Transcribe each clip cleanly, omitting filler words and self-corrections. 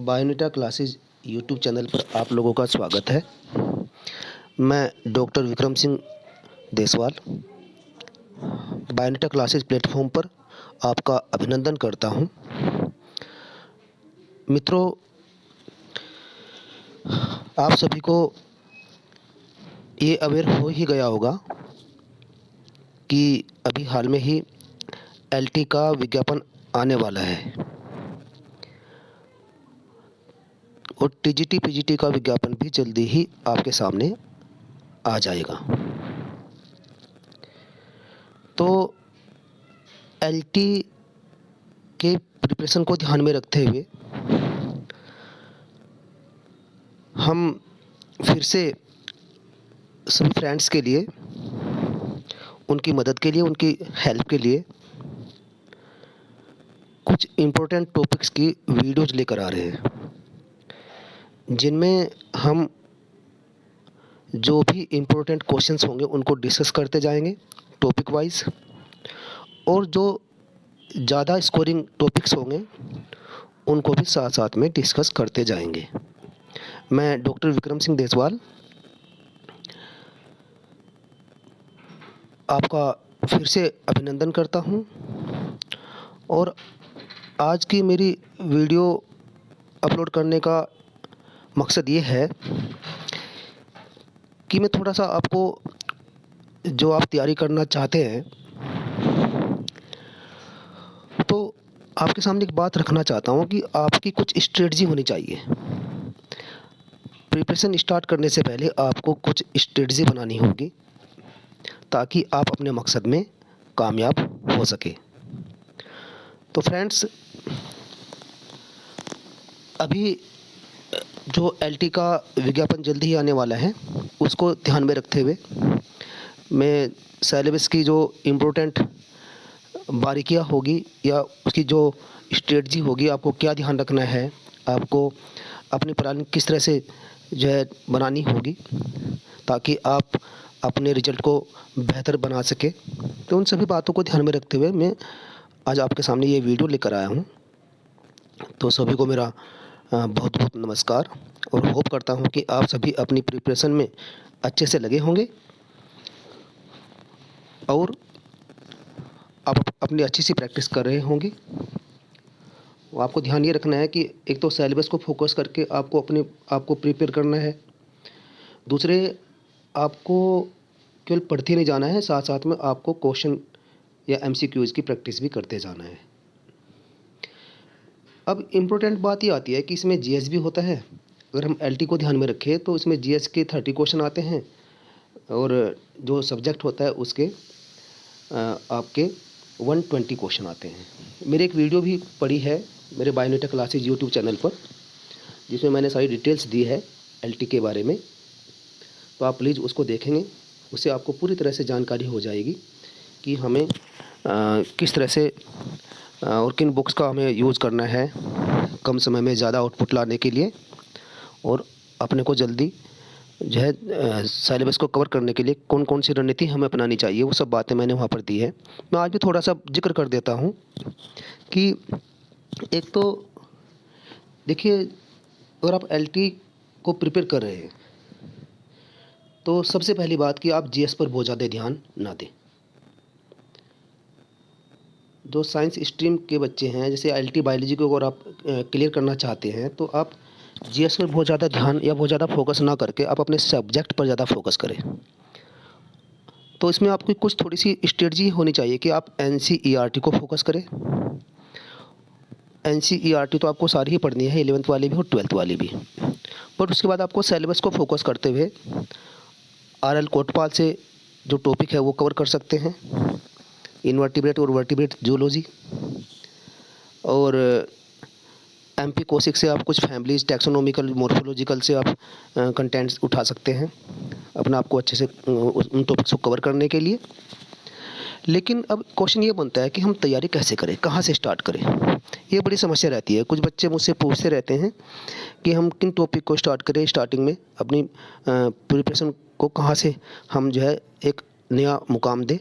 Bayonetta classes YouTube channel पर आप लोगों का स्वागत है। मैं doctor Vikram Singh Deswal Bayonetta classes platform पर आपका अभिनंदन करता हूं। मित्रों, आप सभी को ये अवेयर हो ही गया होगा कि अभी हाल में ही एलटी का विज्ञापन आने वाला है और टीजीटी पीजीटी का विज्ञापन भी जल्दी ही आपके सामने आ जाएगा। तो एलटी के प्रिपरेशन को ध्यान में रखते हुए हम फिर से सभी फ्रेंड्स के लिए, उनकी मदद के लिए, उनकी हेल्प के लिए कुछ इम्पोर्टेंट टॉपिक्स की वीडियोज़ लेकर आ रहे हैं, जिनमें हम जो भी इम्पोर्टेंट क्वेश्चंस होंगे उनको डिस्कस करते जाएंगे टॉपिक वाइज, और जो ज़्यादा स्कोरिंग टॉपिक्स होंगे उनको भी साथ साथ में डिस्कस करते जाएंगे। मैं डॉक्टर विक्रम सिंह देसवाल आपका फिर से अभिनंदन करता हूं, और आज की मेरी वीडियो अपलोड करने का मकसद ये है कि मैं थोड़ा सा आपको, जो आप तैयारी करना चाहते हैं, तो आपके सामने एक बात रखना चाहता हूँ कि आपकी कुछ स्ट्रेटजी होनी चाहिए। प्रिपरेशन स्टार्ट करने से पहले आपको कुछ स्ट्रेटजी बनानी होगी ताकि आप अपने मकसद में कामयाब हो सके। तो फ्रेंड्स, अभी जो एलटी का विज्ञापन जल्दी ही आने वाला है, उसको ध्यान में रखते हुए मैं सिलेबस की जो इम्पोर्टेंट बारीकियाँ होगी या उसकी जो स्ट्रेटजी होगी, आपको क्या ध्यान रखना है, आपको अपनी प्लानिंग किस तरह से जो है बनानी होगी ताकि आप अपने रिजल्ट को बेहतर बना सके, तो उन सभी बातों को ध्यान में रखते हुए मैं आज आपके सामने ये वीडियो लेकर आया हूँ। तो सभी को मेरा बहुत बहुत नमस्कार, और होप करता हूँ कि आप सभी अपनी प्रिपरेशन में अच्छे से लगे होंगे और आप अपनी अच्छी सी प्रैक्टिस कर रहे होंगे। आपको ध्यान ये रखना है कि एक तो सिलेबस को फोकस करके आपको प्रिपेयर करना है। दूसरे, आपको केवल पढ़ते नहीं जाना है, साथ साथ में आपको क्वेश्चन या एमसीक्यूज़ की प्रैक्टिस भी करते जाना है। अब इम्पोर्टेंट बात ये आती है कि इसमें जीएस भी होता है। अगर हम एलटी को ध्यान में रखें तो इसमें जीएस के 30 क्वेश्चन आते हैं, और जो सब्जेक्ट होता है उसके आपके 120 क्वेश्चन आते हैं। मेरी एक वीडियो भी पड़ी है मेरे बायोनेटा क्लासेज यूट्यूब चैनल पर, जिसमें मैंने सारी डिटेल्स दी है एलटी के बारे में। तो आप प्लीज़ उसको देखेंगे, उससे आपको पूरी तरह से जानकारी हो जाएगी कि हमें किस तरह से और किन बुक्स का हमें यूज़ करना है कम समय में ज़्यादा आउटपुट लाने के लिए, और अपने को जल्दी जो है सिलेबस को कवर करने के लिए कौन कौन सी रणनीति हमें अपनानी चाहिए, वो सब बातें मैंने वहाँ पर दी है। मैं आज भी थोड़ा सा जिक्र कर देता हूँ कि एक तो देखिए, अगर आप एलटी को प्रिपेयर कर रहे हैं तो सबसे पहली बात कि आप जीएस पर बहुत ज़्यादा ध्यान ना दें। जो साइंस स्ट्रीम के बच्चे हैं, जैसे एलटी बायोलॉजी को अगर आप क्लियर करना चाहते हैं तो आप जीएस पर बहुत ज़्यादा ध्यान या बहुत ज़्यादा फोकस ना करके आप अपने सब्जेक्ट पर ज़्यादा फोकस करें। तो इसमें आपकी कुछ थोड़ी सी स्ट्रेटजी होनी चाहिए कि आप एनसीईआरटी को फोकस करें। एनसीईआरटी तो आपको सारी ही पढ़नी है, 11th वाली भी और 12th वाली भी, बट उसके बाद आपको सिलेबस को फोकस करते हुए आरएल कोटपाल से जो टॉपिक है वो कवर कर सकते हैं, इनवर्टिब्रेट और वर्टिब्रेट जूलॉजी, और एमपी कोशिक से आप कुछ फैमिलीज, टैक्सोनॉमिकल, मॉर्फोलॉजिकल से आप कंटेंट्स उठा सकते हैं अपने आप को अच्छे से उन टॉपिक्स को कवर करने के लिए। लेकिन अब क्वेश्चन ये बनता है कि हम तैयारी कैसे करें, कहाँ से स्टार्ट करें। ये बड़ी समस्या रहती है। कुछ बच्चे मुझसे पूछते रहते हैं कि हम किन टॉपिक को स्टार्ट करें, स्टार्टिंग में अपनी प्रिपरेशन को कहाँ से हम जो है एक नया मुकाम दें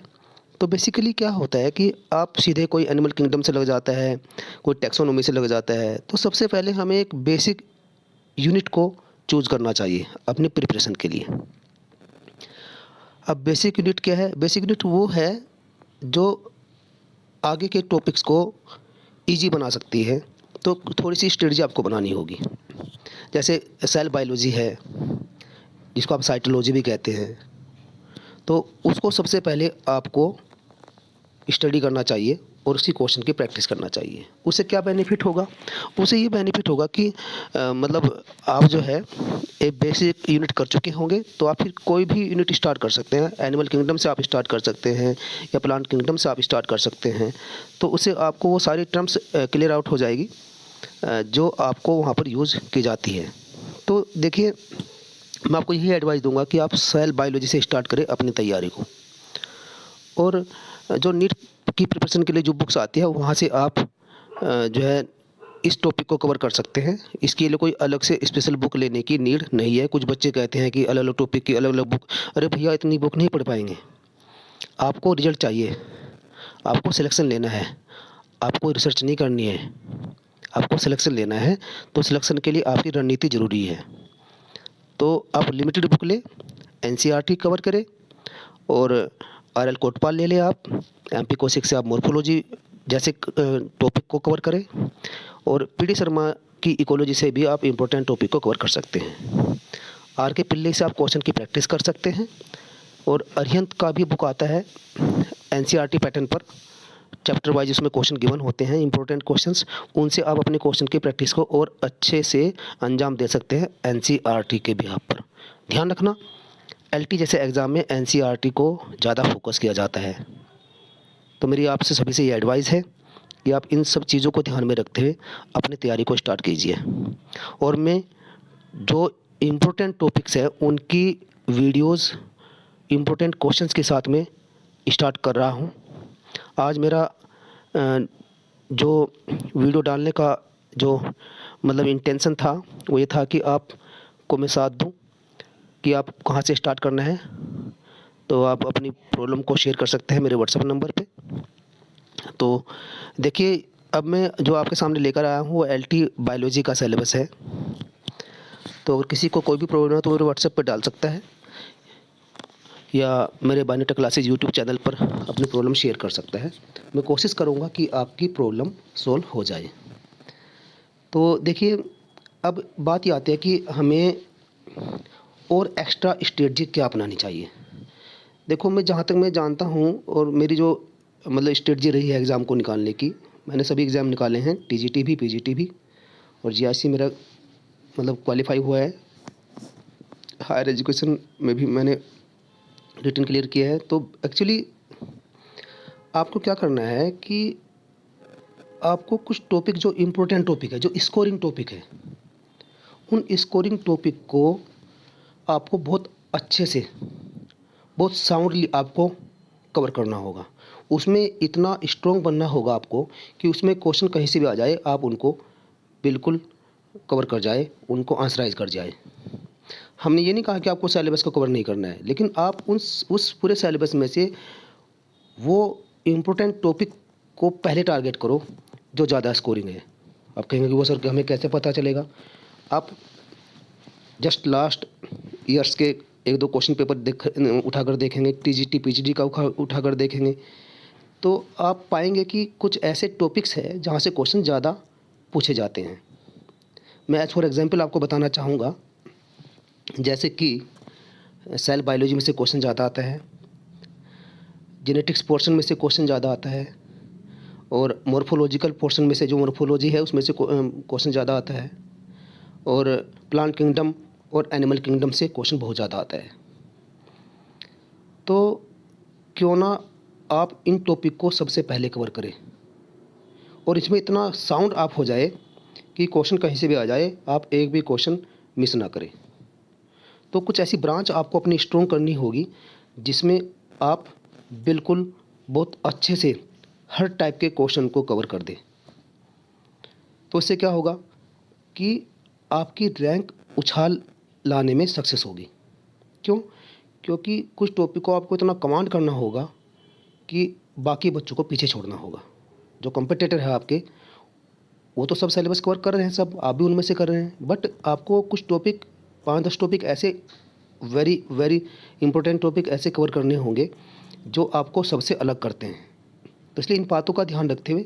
तो बेसिकली क्या होता है कि आप सीधे कोई एनिमल किंगडम से लग जाता है, कोई टैक्सोनॉमी से लग जाता है, तो सबसे पहले हमें एक बेसिक यूनिट को चूज़ करना चाहिए अपनी प्रिपरेशन के लिए। अब बेसिक यूनिट क्या है? बेसिक यूनिट वो है जो आगे के टॉपिक्स को ईज़ी बना सकती है। तो थोड़ी-सी स्ट्रेटजी आपको बनानी होगी। जैसे सेल बायोलॉजी है, जिसको आप साइटोलॉजी भी कहते हैं, तो उसको सबसे पहले आपको स्टडी करना चाहिए और उसी क्वेश्चन की प्रैक्टिस करना चाहिए। उससे क्या बेनिफिट होगा? उससे ये बेनिफिट होगा कि मतलब आप जो है एक बेसिक यूनिट कर चुके होंगे, तो आप फिर कोई भी यूनिट स्टार्ट कर सकते हैं। एनिमल किंगडम से आप स्टार्ट कर सकते हैं या प्लांट किंगडम से आप स्टार्ट कर सकते हैं। तो उससे आपको वो सारी टर्म्स क्लियर आउट हो जाएगी जो आपको वहाँ पर यूज़ की जाती है। तो देखिए, मैं आपको यही एडवाइस दूँगा कि आप सेल बायोलॉजी से स्टार्ट करें अपनी तैयारी को। और जो नीट की प्रिपरेशन के लिए जो बुक्स आती है, वहाँ से आप जो है इस टॉपिक को कवर कर सकते हैं। इसके लिए कोई अलग से स्पेशल बुक लेने की नीड नहीं है। कुछ बच्चे कहते हैं कि अलग-अलग टॉपिक की अलग-अलग बुक। अरे भैया, इतनी बुक नहीं पढ़ पाएँगे। आपको रिजल्ट चाहिए, आपको सिलेक्शन लेना है, आपको रिसर्च नहीं करनी है, आपको सिलेक्शन लेना है। तो सिलेक्शन के लिए आपकी रणनीति ज़रूरी है। तो आप लिमिटेड बुक लें, एनसीईआरटी कवर करें और आरएल कोटपाल ले लें आप। एमपी कौशिक से आप मॉर्फोलॉजी जैसे टॉपिक को कवर करें और पीडी शर्मा की इकोलॉजी से भी आप इम्पोर्टेंट टॉपिक को कवर कर सकते हैं। आर के पिल्ले से आप क्वेश्चन की प्रैक्टिस कर सकते हैं और अरिहंत का भी बुक आता है एनसीईआरटी पैटर्न पर, चैप्टर वाइज उसमें क्वेश्चन गिवन होते हैं, इंपॉर्टेंट क्वेश्चंस। उनसे आप अपने क्वेश्चन की प्रैक्टिस को और अच्छे से अंजाम दे सकते हैं एनसीईआरटी के बिहाफ पर। ध्यान रखना, एलटी जैसे एग्ज़ाम में एनसीईआरटी को ज़्यादा फोकस किया जाता है। तो मेरी आपसे सभी से ये एडवाइस है कि आप इन सब चीज़ों को ध्यान में रखते हुए अपनी तैयारी को स्टार्ट कीजिए। और मैं जो इम्पोर्टेंट टॉपिक्स हैं उनकी वीडियोस इम्पोर्टेंट क्वेश्चंस के साथ में स्टार्ट कर रहा हूँ। आज मेरा जो वीडियो डालने का जो मतलब इंटेंशन था, वो ये था कि आपको मैं साथ दूँ कि आप कहाँ से स्टार्ट करना है। तो आप अपनी प्रॉब्लम को शेयर कर सकते हैं मेरे व्हाट्सएप नंबर पे। तो देखिए, अब मैं जो आपके सामने लेकर आया हूँ वो एलटी बायोलॉजी का सिलेबस है। तो अगर किसी को कोई भी प्रॉब्लम है तो मेरे व्हाट्सएप पे डाल सकता है या मेरे बायोनेटा क्लासेज यूट्यूब चैनल पर अपनी प्रॉब्लम शेयर कर सकता है। मैं कोशिश करूँगा कि आपकी प्रॉब्लम सॉल्व हो जाए। तो देखिए, अब बात ये आती है कि हमें और एक्स्ट्रा स्ट्रेटजी क्या अपनानी चाहिए। देखो, मैं जहाँ तक मैं जानता हूँ और मेरी जो मतलब स्ट्रेटजी रही है एग्ज़ाम को निकालने की, मैंने सभी एग्ज़ाम निकाले हैं, टीजीटी भी, पीजीटी भी, और जीआईसी मेरा मतलब क्वालिफाई हुआ है। हायर एजुकेशन में भी मैंने रिटन क्लियर किया है। तो एक्चुअली आपको क्या करना है कि आपको कुछ टॉपिक जो इम्पोर्टेंट टॉपिक है, जो स्कोरिंग टॉपिक है, उन स्कोरिंग टॉपिक को आपको बहुत अच्छे से, बहुत साउंडली आपको कवर करना होगा। उसमें इतना स्ट्रॉन्ग बनना होगा आपको कि उसमें क्वेश्चन कहीं से भी आ जाए, आप उनको बिल्कुल कवर कर जाए, उनको आंसराइज कर जाए। हमने ये नहीं कहा कि आपको सिलेबस को कवर नहीं करना है, लेकिन आप उस पूरे सिलेबस में से वो इम्पोर्टेंट टॉपिक को पहले टारगेट करो जो ज़्यादा स्कोरिंग है। आप कहेंगे कि वो सर हमें कैसे पता चलेगा? आप जस्ट लास्ट ईयर्स के 1-2 क्वेश्चन पेपर उठाकर देखेंगे, टीजीटी पीजीटी का उठाकर देखेंगे, तो आप पाएंगे कि कुछ ऐसे टॉपिक्स हैं जहाँ से क्वेश्चन ज़्यादा पूछे जाते हैं। मैं एज फॉर एग्जांपल आपको बताना चाहूँगा, जैसे कि सेल बायोलॉजी में से क्वेश्चन ज़्यादा आता है, जेनेटिक्स पोर्शन में से क्वेश्चन ज़्यादा आता है, और मॉर्फोलॉजिकल पोर्शन में से जो मॉर्फोलॉजी है उसमें से क्वेश्चन ज़्यादा आता है, और प्लांट किंगडम और एनिमल किंगडम से क्वेश्चन बहुत ज़्यादा आता है। तो क्यों ना आप इन टॉपिक को सबसे पहले कवर करें और इसमें इतना साउंड आप हो जाए कि क्वेश्चन कहीं से भी आ जाए, आप एक भी क्वेश्चन मिस ना करें। तो कुछ ऐसी ब्रांच आपको अपनी स्ट्रॉन्ग करनी होगी जिसमें आप बिल्कुल बहुत अच्छे से हर टाइप के क्वेश्चन को कवर कर दें। तो इससे क्या होगा कि आपकी रैंक उछाल लाने में सक्सेस होगी। क्यों? क्योंकि कुछ टॉपिक को आपको इतना कमांड करना होगा कि बाकी बच्चों को पीछे छोड़ना होगा। जो कॉम्पिटिटर है आपके, वो तो सब सिलेबस कवर कर रहे हैं, सब आप भी उनमें से कर रहे हैं, बट आपको कुछ टॉपिक 5-10 टॉपिक ऐसे वेरी वेरी इंपॉर्टेंट टॉपिक ऐसे कवर करने होंगे जो आपको सबसे अलग करते हैं। तो इसलिए इन बातों का ध्यान रखते हुए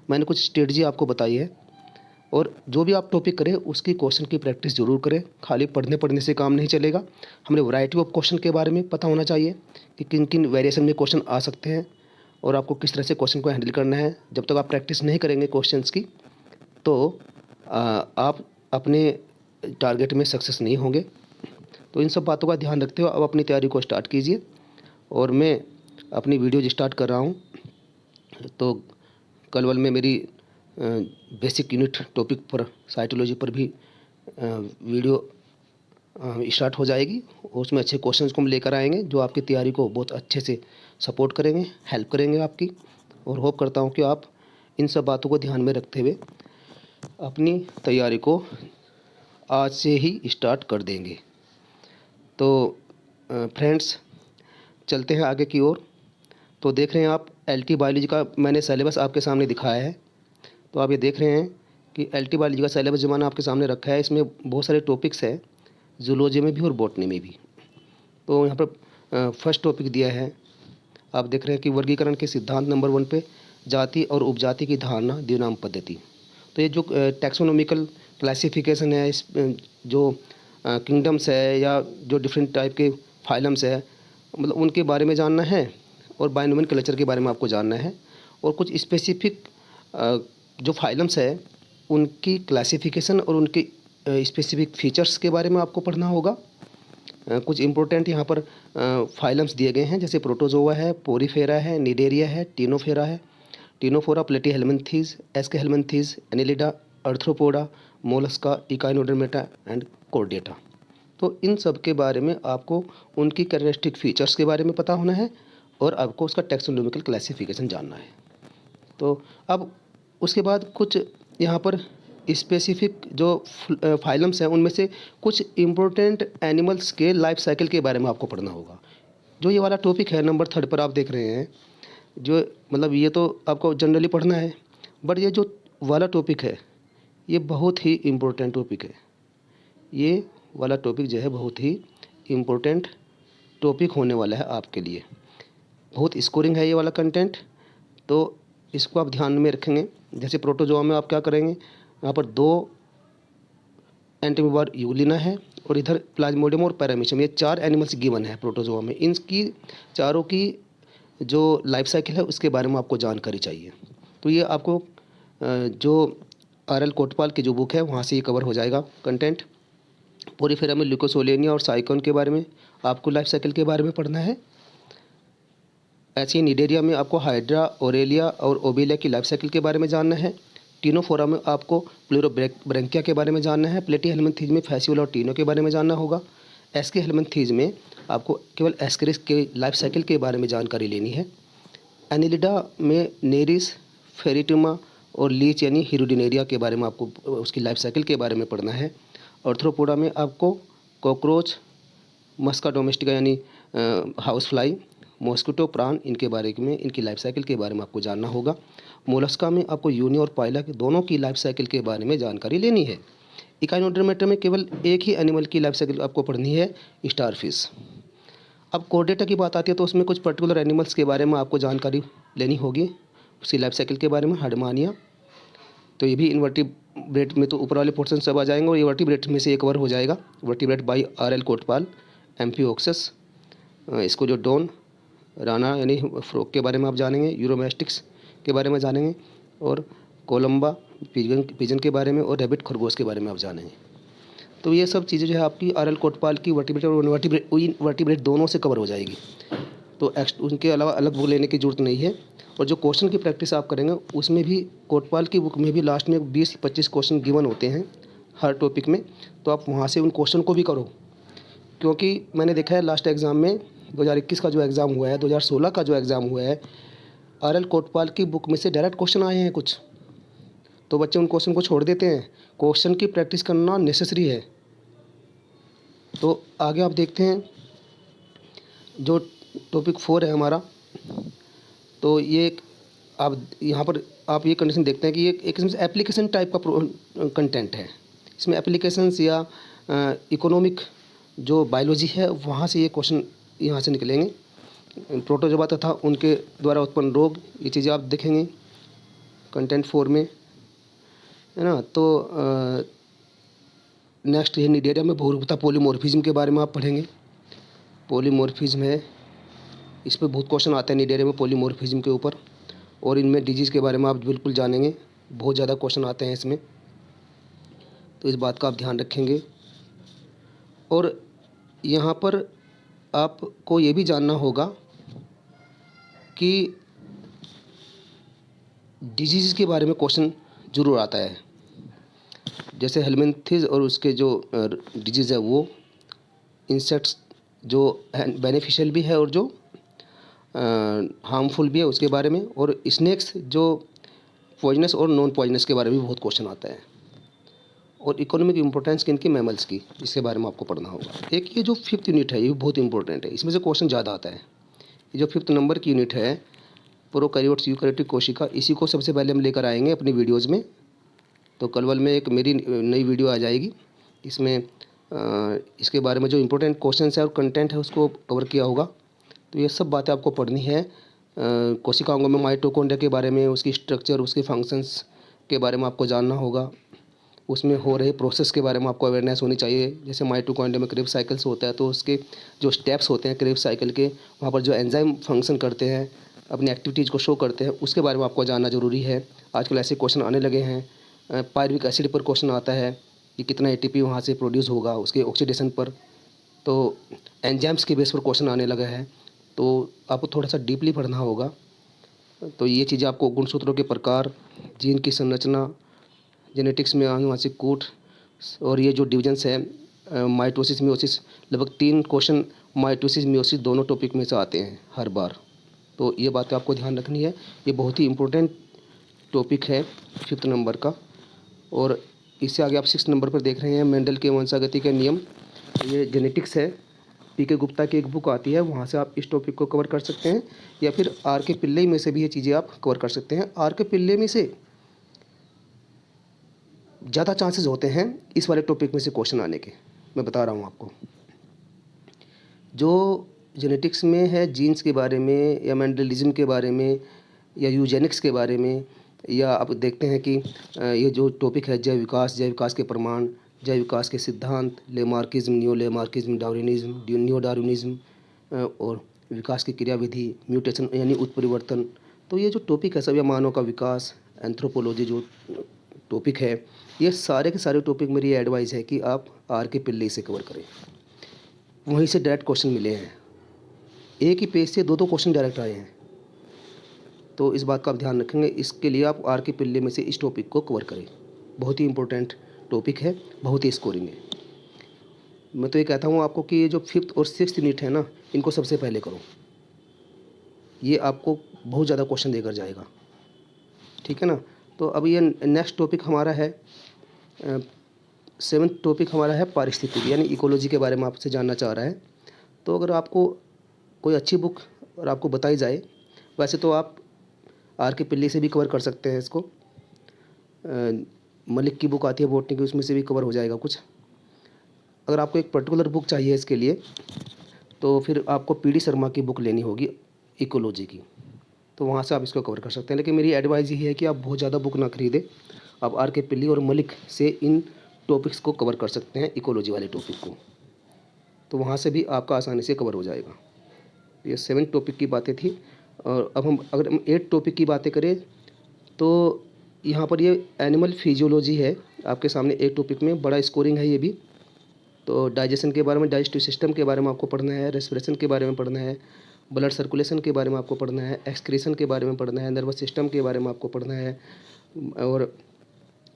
मैंने कुछ स्ट्रेटजी आपको बताई है। और जो भी आप टॉपिक करें उसकी क्वेश्चन की प्रैक्टिस ज़रूर करें। खाली पढ़ने से काम नहीं चलेगा। हमें वैरायटी ऑफ क्वेश्चन के बारे में पता होना चाहिए कि किन किन वेरिएशन में क्वेश्चन आ सकते हैं और आपको किस तरह से क्वेश्चन को हैंडल करना है। जब तक आप प्रैक्टिस नहीं करेंगे क्वेश्चंस की, तो आप अपने टारगेट में सक्सेस नहीं होंगे। तो इन सब बातों का ध्यान रखते हुए अब अपनी तैयारी को स्टार्ट कीजिए। और मैं अपनी वीडियो स्टार्ट कर रहा हूँ। तो कल वाल में मेरी बेसिक यूनिट टॉपिक पर, साइटोलॉजी पर भी वीडियो स्टार्ट हो जाएगी। उसमें अच्छे क्वेश्चंस को हम लेकर आएंगे जो आपकी तैयारी को बहुत अच्छे से सपोर्ट करेंगे, हेल्प करेंगे आपकी। और होप करता हूँ कि आप इन सब बातों को ध्यान में रखते हुए अपनी तैयारी को आज से ही स्टार्ट कर देंगे। तो फ्रेंड्स, चलते हैं आगे की ओर। तो देख रहे हैं आप एलटी बायोलॉजी का मैंने सिलेबस आपके सामने दिखाया है। तो आप ये देख रहे हैं कि एलटी बायोलॉजी का सिलेबस जो मैंने आपके सामने रखा है, इसमें बहुत सारे टॉपिक्स हैं, जूलॉजी में भी और बॉटनी में भी। तो यहाँ पर फर्स्ट टॉपिक दिया है, आप देख रहे हैं कि वर्गीकरण के सिद्धांत नंबर 1 पे जाति और उपजाति की धारणा द्विनाम पद्धति। तो ये जो टैक्सोनॉमिकल क्लासिफिकेशन है, इस जो किंगडम्स है या जो डिफरेंट टाइप के फाइलम्स है, मतलब उनके बारे में जानना है। और बायोनोमिकल कल्चर के बारे में आपको जानना है। और कुछ स्पेसिफिक जो फाइलम्स है उनकी क्लासिफिकेशन और उनके स्पेसिफिक फीचर्स के बारे में आपको पढ़ना होगा। कुछ इम्पोर्टेंट यहाँ पर फाइलम्स दिए गए हैं, जैसे प्रोटोजोआ है, पोरीफेरा है, निडेरिया है, टीनोफेरा है, Ctenophora, Platyhelminthes, Aschelminthes, Annelida, Arthropoda, Mollusca, Echinodermata and Chordata. तो इन सब के बारे में आपको उनकी कैरेक्टरिस्टिक फीचर्स के बारे में पता होना है और आपको उसका टैक्सोनॉमिकल क्लासिफिकेशन जानना है। तो अब उसके बाद कुछ यहाँ पर स्पेसिफिक जो फाइलम्स हैं उनमें से कुछ इम्पोर्टेंट एनिमल्स के लाइफ साइकिल के बारे में आपको पढ़ना होगा। जो ये वाला टॉपिक है नंबर 3 पर आप देख रहे हैं, जो मतलब ये तो आपको जनरली पढ़ना है, बट ये जो वाला टॉपिक है ये बहुत ही इम्पोर्टेंट टॉपिक है। ये वाला टॉपिक जो है बहुत ही इम्पोर्टेंट टॉपिक होने वाला है आपके लिए। बहुत स्कोरिंग है ये वाला कंटेंट, तो इसको आप ध्यान में रखेंगे। जैसे प्रोटोजोआ में आप क्या करेंगे, यहाँ पर 2 एंटीमीबार यूलिना है और इधर प्लाज्मोडियम और पैरामीशियम, ये 4 एनिमल्स गिवन है प्रोटोजोआ में। इनकी चारों की जो लाइफ साइकिल है उसके बारे में आपको जानकारी चाहिए। तो ये आपको जो आर.एल. कोटपाल की जो बुक है वहाँ से ये कवर हो जाएगा कंटेंट। पोरीफेरा में ल्यूकोसोलेनिया और साइकोन के बारे में आपको लाइफ साइकिल के बारे में पढ़ना है। ऐसे ही निडेरिया में आपको हाइड्रा, ओरेलिया और ओबेलिया की लाइफ साइकिल के बारे में जानना है। टीनोफोरा में आपको प्लूरोब्रैंकिया के बारे में जानना है। प्लेटीहेल्मिन्थीज में फैसियोला और टीनो के बारे में जानना होगा। एस्केहेल्मिन्थीज में आपको केवल एस्केरिस के लाइफ साइकिल के बारे में जानकारी लेनी है। एनिलिडा में नेरिस, फेरिटिमा और लीच यानी हिरुडिनेरिया के बारे में आपको उसकी लाइफ साइकिल के बारे में पढ़ना है। अर्थ्रोपोडा में आपको कॉकरोच, मस्का डोमेस्टिका यानी हाउस फ्लाई, मॉस्किटो, प्राण, इनके बारे में, इनकी लाइफ साइकिल के बारे में आपको जानना होगा। मोलस्का में आपको यूनी और पाइला के दोनों की लाइफ साइकिल के बारे में जानकारी लेनी है। इकाइनोडर्मेटा में केवल एक ही एनिमल की लाइफ साइकिल आपको पढ़नी है, स्टारफिश। अब कॉर्डेटा की बात आती है तो उसमें कुछ पर्टिकुलर एनिमल्स के बारे में आपको जानकारी लेनी होगी, उसकी लाइफ साइकिल के बारे में। हर्डमानिया, तो ये भी इनवर्टिब्रेट में तो ऊपर वाले पोर्शन सब आ जाएंगे और ये वर्टिब्रेट में से एक कवर हो जाएगा। Vertebrate by R L. Kotpal. Amphioxus, इसको जो डॉन, राना यानी फ्रॉग के बारे में आप जानेंगे। यूरोमेस्टिक्स के बारे में जानेंगे और कोलंबा पिजन के बारे में और रैबिट खरगोश के बारे में आप जानेंगे। तो ये सब चीज़ें जो है आपकी आर.एल. कोटपाल की वर्टिब्रेट और वर्टिब्रेट दोनों से कवर हो जाएगी। तो उनके अलावा अलग बुक लेने की ज़रूरत नहीं है। और जो क्वेश्चन की प्रैक्टिस आप करेंगे उसमें भी कोटपाल की बुक में भी लास्ट में 20-25 क्वेश्चन गिवन होते हैं हर टॉपिक में, तो आप वहाँ से उन क्वेश्चन को भी करो। क्योंकि मैंने देखा है लास्ट एग्ज़ाम में 2021 का जो एग्ज़ाम हुआ है, 2016 का जो एग्ज़ाम हुआ है, आर.एल. कोटपाल की बुक में से डायरेक्ट क्वेश्चन आए हैं कुछ, तो बच्चे उन क्वेश्चन को छोड़ देते हैं। क्वेश्चन की प्रैक्टिस करना नेसेसरी है। तो आगे आप देखते हैं जो टॉपिक 4 है हमारा, तो ये एक आप यहाँ पर आप ये कंडीशन देखते हैं कि ये एक किस्म से एप्लीकेशन टाइप का कंटेंट है। इसमें एप्लीकेशंस या इकोनॉमिक जो बायोलॉजी है वहाँ से ये क्वेश्चन यहाँ से निकलेंगे। प्रोटोजोआ तथा उनके द्वारा उत्पन्न रोग, ये चीज़ें आप देखेंगे कंटेंट 4 में, है ना। तो नेक्स्ट ये निडेरिया में बहुरूपता पॉलीमॉर्फिज्म के बारे में आप पढ़ेंगे। पॉलीमॉर्फिज्म है, इस पर बहुत क्वेश्चन आते हैं निडेरिया में पॉलीमॉर्फिज्म के ऊपर, और इनमें डिजीज़ के बारे में आप बिल्कुल जानेंगे, बहुत ज़्यादा क्वेश्चन आते हैं इसमें, तो इस बात का आप ध्यान रखेंगे। और यहाँ पर आपको ये भी जानना होगा कि डिजीज़ के बारे में क्वेश्चन ज़रूर आता है, जैसे हेलमिंथिस और उसके जो डिजीज़ है वो इंसेक्ट्स जो बेनिफिशियल भी है और जो हार्मफुल भी है उसके बारे में, और स्नेक्स जो पॉइजनस और नॉन पॉइजनस के बारे में भी बहुत क्वेश्चन आता है, और इकोनॉमिक इंपॉर्टेंस किन की, मैमल्स की, इसके बारे में आपको पढ़ना होगा। एक ये जो 5th यूनिट है ये बहुत इंपॉर्टेंट है, इसमें से क्वेश्चन ज़्यादा आता है। ये जो 5th नंबर की यूनिट है प्रोकैरियोट्स यूकैरियोटिक कोशिका, इसी को सबसे पहले हम लेकर आएंगे अपनी वीडियोज़ में। तो कल में एक मेरी नई वीडियो आ जाएगी, इसमें इसके बारे में जो इम्पोर्टेंट क्वेश्चन है और कंटेंट है उसको कवर किया होगा। तो ये सब बातें आपको पढ़नी है। कोशिकाओं में माइटोकॉन्ड्रिया के बारे में, उसकी स्ट्रक्चर, उसके फंक्शंस के बारे में आपको जानना होगा। उसमें हो रहे प्रोसेस के बारे में आपको अवेयरनेस होनी चाहिए। जैसे माइटोकॉन्ड्रिया में क्रेब्स साइकिल्स होता है, तो उसके जो स्टेप्स होते हैं क्रेब्स साइकिल के, वहाँ पर जो एंजाइम फंक्शन करते हैं, अपनी एक्टिविटीज़ को शो करते हैं, उसके बारे में आपको जानना ज़रूरी है। आजकल ऐसे क्वेश्चन आने लगे हैं। पायरुविक एसिड पर क्वेश्चन आता है कि कितना एटीपी वहाँ से प्रोड्यूस होगा उसके ऑक्सीडेशन पर। तो एंजाइम्स के बेस पर क्वेश्चन आने लगा है, तो आपको थोड़ा सा डीपली पढ़ना होगा। तो ये चीज़ें आपको गुणसूत्रों के प्रकार, जीन की संरचना, जेनेटिक्स में आनुवांशिक कूट, और ये जो डिविजन्स है माइटोसिस मियोसिस, लगभग 3 क्वेश्चन माइटोसिस मियोसिस दोनों टॉपिक में से आते हैं हर बार। तो ये बातें आपको ध्यान रखनी है, ये बहुत ही इम्पोर्टेंट टॉपिक है 5th नंबर का। और इससे आगे आप 6th नंबर पर देख रहे हैं मेंडल के वंशागति के नियम, ये जेनेटिक्स है। पीके गुप्ता की एक बुक आती है, वहाँ से आप इस टॉपिक को कवर कर सकते हैं, या फिर आर के पिल्ले में से भी ये चीज़ें आप कवर कर सकते हैं। आर के पिल्ले में से ज़्यादा चांसेस होते हैं इस वाले टॉपिक में से क्वेश्चन आने के, मैं बता रहा हूँ आपको। जो जेनेटिक्स में है, जीन्स के बारे में या मेंडलिज्म के बारे में या यूजेनिक्स के बारे में, या आप देखते हैं कि ये जो टॉपिक है जैव विकास के प्रमाण, जैव विकास के सिद्धांत, Lamarckism, neo Lamarckism, Darwinism, neo Darwinism, और विकास की क्रियाविधि, म्यूटेशन यानी उत्परिवर्तन। तो ये जो टॉपिक है सब, या मानव का विकास, एंथ्रोपोलॉजी जो टॉपिक है, ये सारे के सारे टॉपिक मेरी एडवाइस है कि आप आर के पिल्ले से कवर करें। वहीं से डायरेक्ट क्वेश्चन मिले हैं, एक ही पेज से 2 क्वेश्चन डायरेक्ट आए हैं। तो इस बात का आप ध्यान रखेंगे, इसके लिए आप आर के पिल्ले में से इस टॉपिक को कवर करें। बहुत ही इंपॉर्टेंट टॉपिक है, बहुत ही स्कोरिंग है। मैं तो ये कहता हूँ आपको कि ये जो 5th और 6th यूनिट है ना, इनको सबसे पहले करो, ये आपको बहुत ज़्यादा क्वेश्चन देकर जाएगा, ठीक है ना। तो अब ये नेक्स्ट टॉपिक हमारा है 7th टॉपिक हमारा है पारिस्थितिकी, यानी इकोलॉजी के बारे में आपसे जानना चाह रहा है। तो अगर आपको कोई अच्छी बुक और आपको बताई जाए, वैसे तो आप आर के पिल्ले से भी कवर कर सकते हैं इसको, मलिक की बुक आती है बॉटनी की, उसमें से भी कवर हो जाएगा कुछ। अगर आपको एक पर्टिकुलर बुक चाहिए इसके लिए, तो फिर आपको पीडी शर्मा की बुक लेनी होगी इकोलॉजी की, तो वहाँ से आप इसको कवर कर सकते हैं। लेकिन मेरी एडवाइस यही है कि आप बहुत ज़्यादा बुक ना खरीदें, आप आर के पिल्ली और मलिक से इन टॉपिक्स को कवर कर सकते हैं, इकोलॉजी वाले टॉपिक को, तो वहाँ से भी आपका आसानी से कवर हो जाएगा। ये 7 टॉपिक की बातें थी। और अब अगर हम 8 टॉपिक की बातें करें, तो यहाँ पर ये एनिमल फिजियोलॉजी है आपके सामने, 1 टॉपिक में बड़ा स्कोरिंग है ये भी। तो डाइजेशन के बारे में, डाइजेस्टिव सिस्टम के बारे में आपको पढ़ना है, रेस्पिरेशन के बारे में पढ़ना है, ब्लड सर्कुलेशन के बारे में आपको पढ़ना है, एक्सक्रीशन के बारे में पढ़ना है, नर्वस सिस्टम के बारे में आपको पढ़ना है, और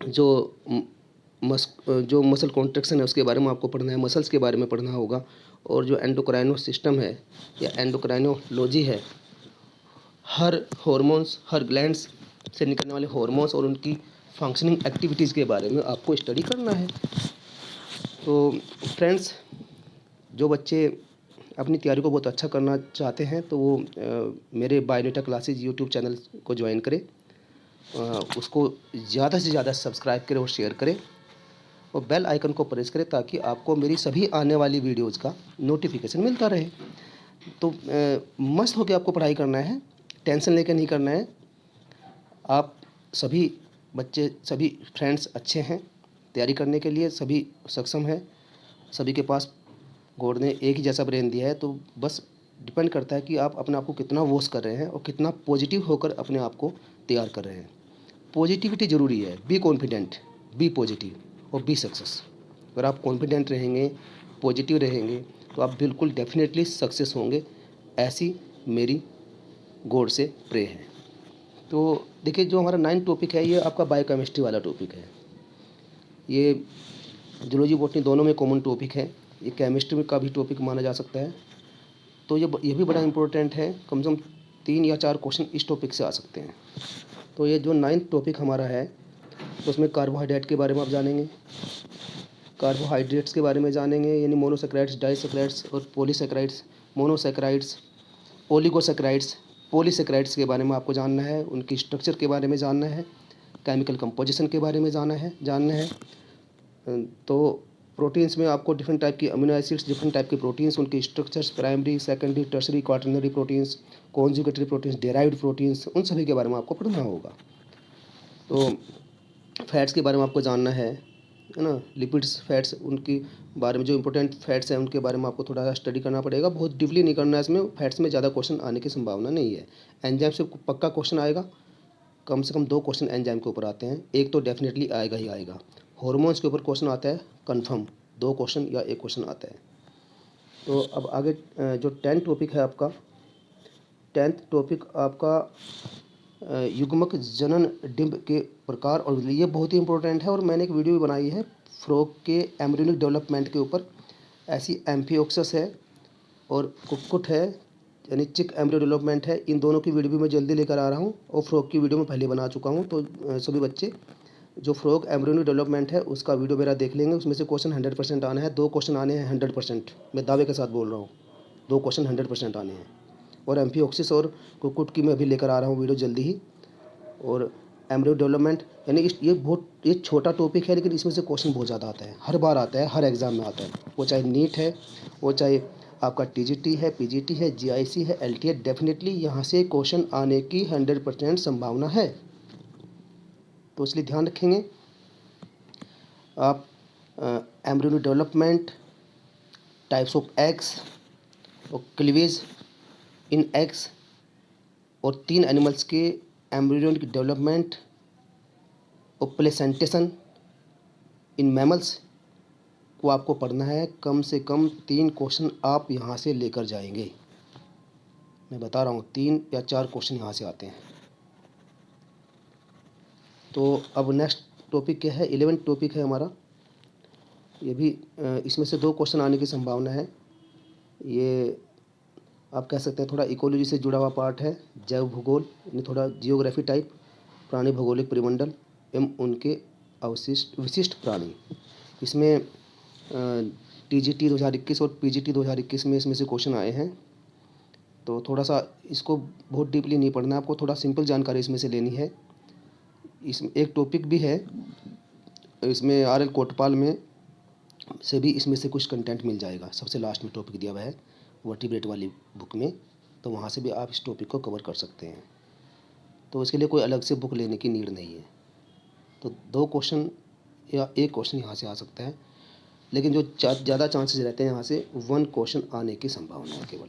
जो मसल कॉन्ट्रैक्शन है उसके बारे में आपको पढ़ना है, मसल्स के बारे में पढ़ना होगा, और जो एंडोक्राइनो सिस्टम है या एंडोक्राइनोलॉजी है, हर हॉर्मोन्स, हर ग्लैंड्स से निकलने वाले हॉर्मोन्स और उनकी फंक्शनिंग एक्टिविटीज़ के बारे में आपको स्टडी करना है। तो फ्रेंड्स, जो बच्चे अपनी तैयारी को बहुत अच्छा करना चाहते हैं तो वो मेरे बायोडेटा क्लासेज यूट्यूब चैनल को ज्वाइन करें, उसको ज़्यादा से ज़्यादा सब्सक्राइब करें और शेयर करें और बेल आइकन को प्रेस करें ताकि आपको मेरी सभी आने वाली वीडियोज़ का नोटिफिकेशन मिलता रहे। तो मस्त होकर आपको पढ़ाई करना है, टेंशन लेकर नहीं करना है। आप सभी बच्चे, सभी फ्रेंड्स अच्छे हैं, तैयारी करने के लिए सभी सक्षम हैं, सभी के पास गॉड ने एक ही जैसा ब्रेन दिया है। तो बस डिपेंड करता है कि आप अपने आप को कितना वॉश कर रहे हैं और कितना पॉजिटिव होकर अपने आप को तैयार कर रहे हैं। पॉजिटिविटी ज़रूरी है, बी कॉन्फिडेंट, बी पॉजिटिव और बी सक्सेस। अगर आप कॉन्फिडेंट रहेंगे, पॉजिटिव रहेंगे तो आप बिल्कुल डेफिनेटली सक्सेस होंगे, ऐसी मेरी गॉड से प्रे है। तो देखिए, जो हमारा 9 टॉपिक है ये आपका बायोकेमिस्ट्री वाला टॉपिक है। ये जूलॉजी बॉटनी दोनों में कॉमन टॉपिक है, ये केमिस्ट्री में का भी टॉपिक माना जा सकता है। तो ये भी बड़ा इम्पोर्टेंट है, कम से कम 3 या 4 क्वेश्चन इस टॉपिक से आ सकते हैं। तो ये जो 9th टॉपिक हमारा है तो उसमें कार्बोहाइड्रेट के बारे में आप जानेंगे, कार्बोहाइड्रेट्स के बारे में जानेंगे, यानी मोनोसैकेराइड्स, डाइसैकेराइड्स और पॉलीसैकेराइड्स। मोनोसैकेराइड्स, ओलिगोसैकेराइड्स, पॉलीसैकेराइड्स के बारे में आपको जानना है, उनकी स्ट्रक्चर के बारे में जानना है, केमिकल कंपोजिशन के बारे में जानना है। तो प्रोटीन्स में आपको डिफरेंट टाइप की अमीनो एसिड्स, डिफरेंट टाइप के प्रोटीन्स, उनके structures, primary, secondary, tertiary, quaternary proteins, conjugated proteins, derived proteins, उन सभी के बारे में आपको पढ़ना होगा। तो फैट्स के बारे में आपको जानना है ना, लिपिड्स, फैट्स, उनके बारे में जो इंपॉर्टेंट फैट्स हैं उनके बारे में आपको थोड़ा सा स्टडी करना पड़ेगा, बहुत डीपली नहीं करना है इसमें। फैट्स में ज़्यादा क्वेश्चन आने की संभावना नहीं है। एंजाइम से पक्का क्वेश्चन आएगा, कम से कम 2 क्वेश्चन एंजाइम के ऊपर आते हैं, एक तो डेफिनेटली आएगा ही आएगा। हॉर्मोन्स के ऊपर क्वेश्चन आता है कंफर्म, 2 क्वेश्चन या 1 क्वेश्चन आता है। तो अब आगे जो 10th टॉपिक है आपका, 10th टॉपिक आपका युग्मक जनन डिंब के प्रकार और विधि। ये बहुत ही इंपॉर्टेंट है और मैंने एक वीडियो भी बनाई है फ्रॉग के एम्ब्रियोनिक डेवलपमेंट के ऊपर। ऐसी एम्फियोक्सस है और कुक्कुट है, यानी चिक एम्ब्रियो डेवलपमेंट है। इन दोनों की वीडियो भी मैं जल्दी लेकर आ रहा हूँ और फ्रॉग की वीडियो मैं पहले बना चुका हूँ। तो सभी बच्चे जो फ्रॉग एम्ब्रियोनिक डेवलपमेंट है उसका वीडियो मेरा देख लेंगे, उसमें से क्वेश्चन 100% आना है। 2 क्वेश्चन आने हैं 100%, मैं दावे के साथ बोल रहा हूँ, 2 क्वेश्चन 100% आने हैं। और एम्फियोक्सिस और कुक्कुट की मैं अभी लेकर आ रहा हूँ वीडियो जल्दी ही। और एम्ब्रियो डेवलपमेंट, यानी ये छोटा टॉपिक है लेकिन इसमें से क्वेश्चन बहुत ज़्यादा आता है, हर बार आता है, हर एग्ज़ाम में आता है। वो चाहे नीट है, वो चाहे आपका टीजीटी है, पीजीटी है, जीआईसी है, एलटी है, डेफिनेटली यहाँ से क्वेश्चन आने की 100% संभावना है। तो इसलिए ध्यान रखेंगे आप। Embryo development, types of eggs और क्लीवेज इन एग्स और 3 एनिमल्स के एम्ब्रियोनिक डेवलपमेंट और प्लेसेंटेशन इन मैमल्स को आपको पढ़ना है। कम से कम 3 क्वेश्चन आप यहाँ से लेकर जाएंगे, मैं बता रहा हूँ 3 या 4 क्वेश्चन यहाँ से आते हैं। तो अब नेक्स्ट टॉपिक क्या है, 11th टॉपिक है हमारा। ये भी इसमें से 2 क्वेश्चन आने की संभावना है। ये आप कह सकते हैं थोड़ा इकोलॉजी से जुड़ा हुआ पार्ट है, जैव भूगोल, यानी थोड़ा जियोग्राफी टाइप, प्राणी भौगोलिक परिमंडल एवं उनके विशिष्ट प्राणी। इसमें टीजीटी 2021 और पीजीटी 2021 में इसमें से क्वेश्चन आए हैं। तो थोड़ा सा इसको बहुत डीपली नहीं पढ़ना है आपको, थोड़ा सिंपल जानकारी इसमें से लेनी है। इसमें एक टॉपिक भी है, इसमें आर.एल. कोटपाल में से भी इसमें से कुछ कंटेंट मिल जाएगा। सबसे लास्ट में टॉपिक दिया हुआ है वर्टिब्रेट वाली बुक में, तो वहाँ से भी आप इस टॉपिक को कवर कर सकते हैं। तो इसके लिए कोई अलग से बुक लेने की नीड नहीं है। तो 2 क्वेश्चन या 1 क्वेश्चन यहाँ से आ सकता है, लेकिन जो ज़्यादा चांसेस रहते हैं यहाँ से 1 क्वेश्चन आने की संभावना है केवल।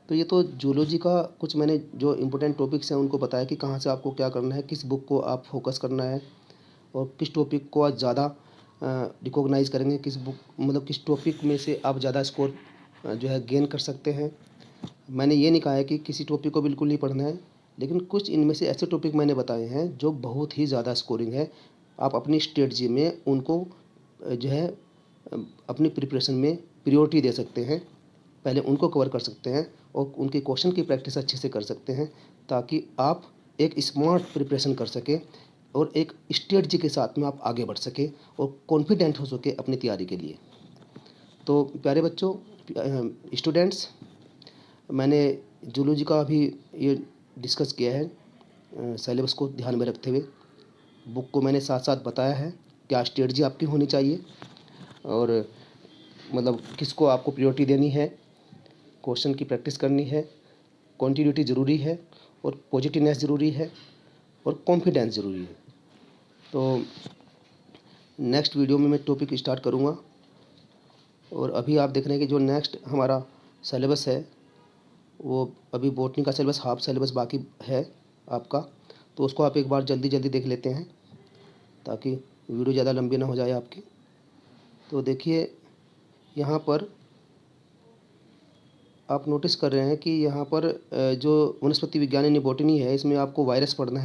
तो ये तो जूलॉजी का कुछ मैंने जो इम्पोर्टेंट टॉपिक्स हैं उनको बताया कि कहाँ से आपको क्या करना है, किस बुक को आप फोकस करना है और किस टॉपिक को आप ज़्यादा रिकॉग्नाइज़ करेंगे, किस बुक मतलब किस टॉपिक में से आप ज़्यादा स्कोर जो है गेन कर सकते हैं। मैंने ये नहीं कहा है कि किसी टॉपिक को बिल्कुल नहीं पढ़ना है, लेकिन कुछ इनमें से ऐसे टॉपिक मैंने बताए हैं जो बहुत ही ज़्यादा स्कोरिंग है। आप अपनी स्ट्रेटजी में उनको जो है अपनी प्रिपरेशन में प्रायोरिटी दे सकते हैं, पहले उनको कवर कर सकते हैं और उनके क्वेश्चन की प्रैक्टिस अच्छे से कर सकते हैं, ताकि आप एक स्मार्ट प्रिपरेशन कर सकें और एक स्ट्रेटजी के साथ में आप आगे बढ़ सकें और कॉन्फिडेंट हो सके अपनी तैयारी के लिए। तो प्यारे बच्चों, स्टूडेंट्स, मैंने जूलॉजी का अभी ये डिस्कस किया है सिलेबस को ध्यान में रखते हुए। बुक को मैंने साथ साथ बताया है क्या स्ट्रेटजी आपकी होनी चाहिए और मतलब किसको आपको प्रायोरिटी देनी है, क्वेश्चन की प्रैक्टिस करनी है, कॉन्टिन्यूटी ज़रूरी है और पॉजिटिवनेस ज़रूरी है और कॉन्फिडेंस ज़रूरी है। तो नेक्स्ट वीडियो में मैं टॉपिक स्टार्ट करूँगा और अभी आप देख रहे हैं कि जो नेक्स्ट हमारा सिलेबस है वो अभी बॉटनी का सिलेबस हाफ सिलेबस बाकी है आपका, तो उसको आप एक बार जल्दी जल्दी देख लेते हैं ताकि वीडियो ज़्यादा लंबी ना हो जाए आपकी। तो देखिए यहाँ पर आप नोटिस कर रहे हैं कि यहाँ पर जो वनस्पति विज्ञान यानी बॉटनी है, इसमें आपको वायरस पढ़ना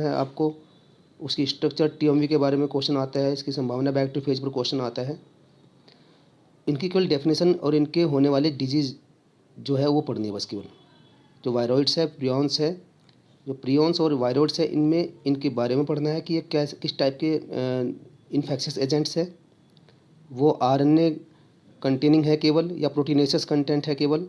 है, आपको उसकी स्ट्रक्चर टीएमवी के बारे में क्वेश्चन आता है, इसकी संभावना बैक्टीरियोफेज पर क्वेश्चन आता है, इनकी केवल डेफिनेशन और इनके होने वाले डिजीज़ जो है वो पढ़नी है बस केवल। जो वायरॉइड्स है, प्रियॉन्स है, जो प्रियॉन्स और वायरॉइड्स है इनमें इनके बारे में पढ़ना है कि ये कैसे किस टाइप के इन्फेक्शियस एजेंट्स है, वो आरएनए कंटेनिंग है केवल या प्रोटीनेशियस कंटेंट है केवल,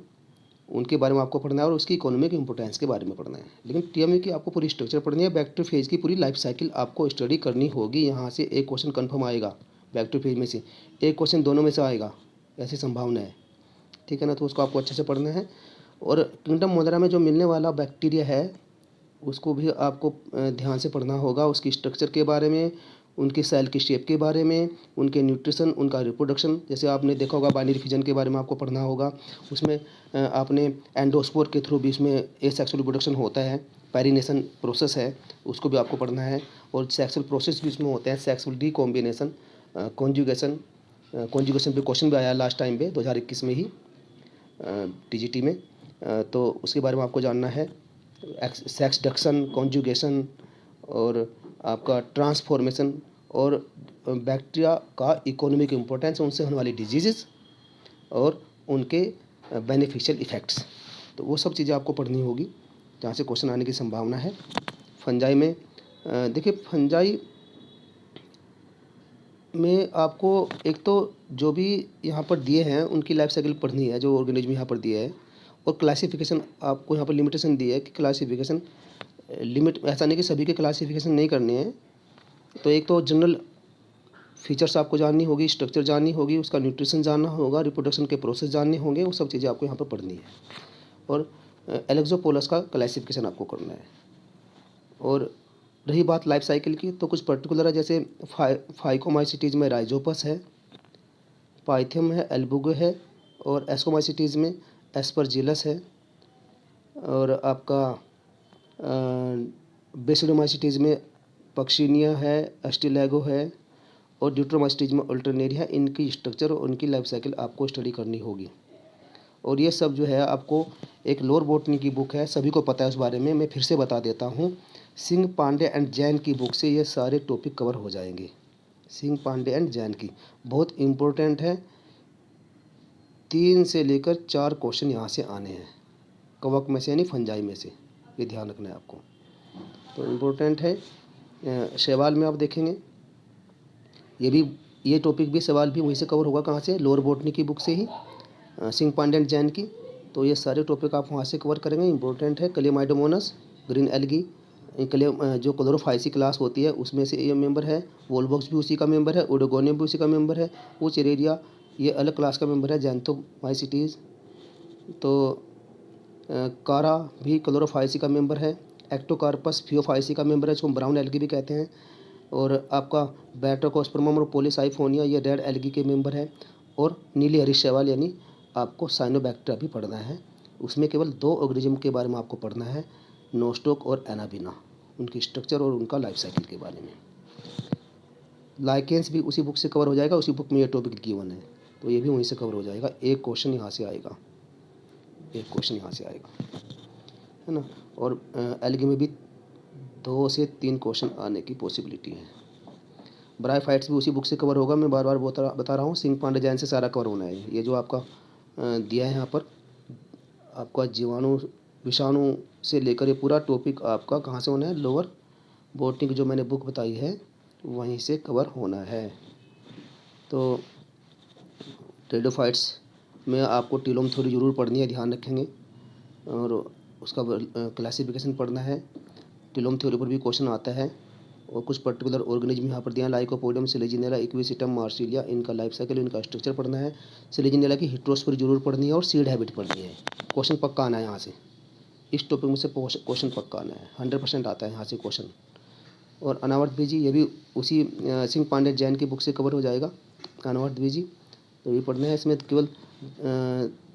उनके बारे में आपको पढ़ना है और उसकी इकोनॉमिक इंपोर्टेंस के बारे में पढ़ना है। लेकिन टीएमवी की आपको पूरी स्ट्रक्चर पढ़नी है, बैक्टीरियोफेज की पूरी लाइफ साइकिल आपको स्टडी करनी होगी। यहाँ से एक क्वेश्चन कन्फर्म आएगा, बैक्टीरियोफेज में से एक क्वेश्चन दोनों में से आएगा, ऐसी संभावना है, ठीक है ना। तो उसको आपको अच्छे से पढ़ना है और किंगडम मोनेरा में जो मिलने वाला बैक्टीरिया है उसको भी आपको ध्यान से पढ़ना होगा, उसकी स्ट्रक्चर के बारे में, उनकी सेल की शेप के बारे में, उनके न्यूट्रिशन, उनका रिप्रोडक्शन। जैसे आपने देखा होगा बाइनरी फिजन के बारे में आपको पढ़ना होगा, उसमें आपने एंडोस्पोर के थ्रू भी इसमें एसेक्सुअल रिप्रोडक्शन होता है, पैरिनेशन प्रोसेस है उसको भी आपको पढ़ना है और सेक्सुअल प्रोसेस भी इसमें होते हैं, सेक्सुअल डीकॉम्बिनेशन, कॉन्जुगेशन पे क्वेश्चन भी आया लास्ट टाइम पे 2021 में ही टीजीटी में, तो उसके बारे में आपको जानना है। सेक्सडक्शन, कॉन्जुगेशन और आपका ट्रांसफॉर्मेशन और बैक्टीरिया का इकोनॉमिक इम्पोर्टेंस, उनसे होने वाली डिजीज़ और उनके बेनिफिशियल इफ़ेक्ट्स, तो वो सब चीज़ें आपको पढ़नी होगी जहाँ से क्वेश्चन आने की संभावना है। फंजाई में देखिए, फंजाई में आपको एक तो जो भी यहाँ पर दिए हैं उनकी लाइफ साइकिल पढ़नी है, जो ऑर्गेनिज्म यहाँ पर दिए हैं, और क्लासिफिकेशन आपको यहाँ पर लिमिटेशन दी है कि क्लासिफिकेशन लिमिट, ऐसा नहीं कि सभी के क्लासिफिकेशन नहीं करने हैं। तो एक तो जनरल फीचर्स आपको जाननी होगी, स्ट्रक्चर जाननी होगी, उसका न्यूट्रिशन जानना होगा, रिप्रोडक्शन के प्रोसेस जानने होंगे, वो सब चीज़ें आपको यहाँ पर पढ़नी है। और एलेक्सोपोलस का क्लासिफिकेशन आपको करना है। और रही बात लाइफ साइकिल की, तो कुछ पर्टिकुलर है, जैसे फाइकोमाइसिटीज़ में राइजोपस है, पाइथियम है, एल्बुगो है, और एस्कोमाइसिटीज़ में एस्परजिलस है, और आपका बेसिडोमाइसिटीज़ में पक्शिनिया है, एस्टिलैगो है, और ड्यूट्रोमाइसिटीज़ में अल्टरनेरिया है। इनकी स्ट्रक्चर और उनकी लाइफ साइकिल आपको स्टडी करनी होगी। और ये सब जो है आपको एक लोअर बॉटनी की बुक है, सभी को पता है उस बारे में, मैं फिर से बता देता हूँ। सिंह, पांडे एंड जैन की बुक से ये सारे टॉपिक कवर हो जाएंगे। सिंह, पांडे एंड जैन की बहुत इम्पोर्टेंट है, 3 से लेकर 4 क्वेश्चन यहाँ से आने हैं, कवक में से यानी फंजाई में से, ये ध्यान रखना है आपको, तो इम्पोर्टेंट है। सवाल में आप देखेंगे ये टॉपिक भी, सवाल भी वहीं से कवर होगा, कहाँ से, लोअर बॉटनी की बुक से ही, सिंह, पांडे एंड जैन की। तो ये सारे टॉपिक आप वहाँ से कवर करेंगे, इंपॉर्टेंट है। क्लेमाइडोमोनास, ग्रीन एल्गी, जो क्लोरोफाइसी क्लास होती है उसमें से ये मेंबर है, वोलबॉक्स भी उसी का मेंबर है, ओडोगोनियम भी उसी का मेंबर है, उचेरेरिया ये अलग क्लास का मेंबर है, जैंथोमाइसिटीज़। तो कारा भी क्लोरोफाइसी का मेंबर है, एक्टोकार्पस फियोफाइसी का मेंबर है, जिसको ब्राउन एल्गी भी कहते हैं, और आपका बैट्रोकोस्पर्मम और पॉलीसाइफोनिया ये रेड एल्गी के मेंबर है, और नीली हरी शैवाल यानी आपको साइनोबैक्टीरिया भी पढ़ना है। उसमें केवल 2 ऑर्गेनिज्म के बारे में आपको पढ़ना है, नोस्टोक और एनाबिना, उनकी स्ट्रक्चर और उनका लाइफ साइकिल के बारे में। लाइकेंस भी उसी बुक से कवर हो जाएगा, उसी बुक में ये टॉपिक गिवन है, तो ये भी वहीं से कवर हो जाएगा। एक क्वेश्चन यहाँ से आएगा, है ना। और एल्गी में भी 2 से 3 क्वेश्चन आने की पॉसिबिलिटी है। ब्रायोफाइट्स भी उसी बुक से कवर होगा, मैं बार बार बता रहा हूँ, सिंह, पांडे, जैन से सारा कवर होना है। ये जो आपका दिया है यहाँ पर, आपका जीवाणु, विषाणु से लेकर ये पूरा टॉपिक आपका कहाँ से होना है, लोअर बॉटनी की जो मैंने बुक बताई है वहीं से कवर होना है। तो टेरिडोफाइट्स में आपको टीलोम थ्योरी ज़रूर पढ़नी है, ध्यान रखेंगे, और उसका क्लासिफिकेशन पढ़ना है। टीलोम थ्योरी पर भी क्वेश्चन आता है, और कुछ पर्टिकुलर ऑर्गेनिज्म यहाँ पर दिया है, लाइकोपोडियम, सिलेजिनेला, इक्विसिटम, मार्सिलिया, इनका लाइफ साइकिल, इनका स्ट्रक्चर पढ़ना है। सिलेजिनेला की हिट्रोस्फीयर जरूर पढ़नी है और सीड हैबिट पढ़नी है। क्वेश्चन पक्का आना है यहाँ से, इस टॉपिक में से क्वेश्चन पक्का आना है, 100% आता है यहाँ से क्वेश्चन। और अनावर्त बीजी, ये भी उसी सिंह पांडे जैन की बुक से कवर हो जाएगा, अनावर्त बीजी, तो ये पढ़ना है। इसमें केवल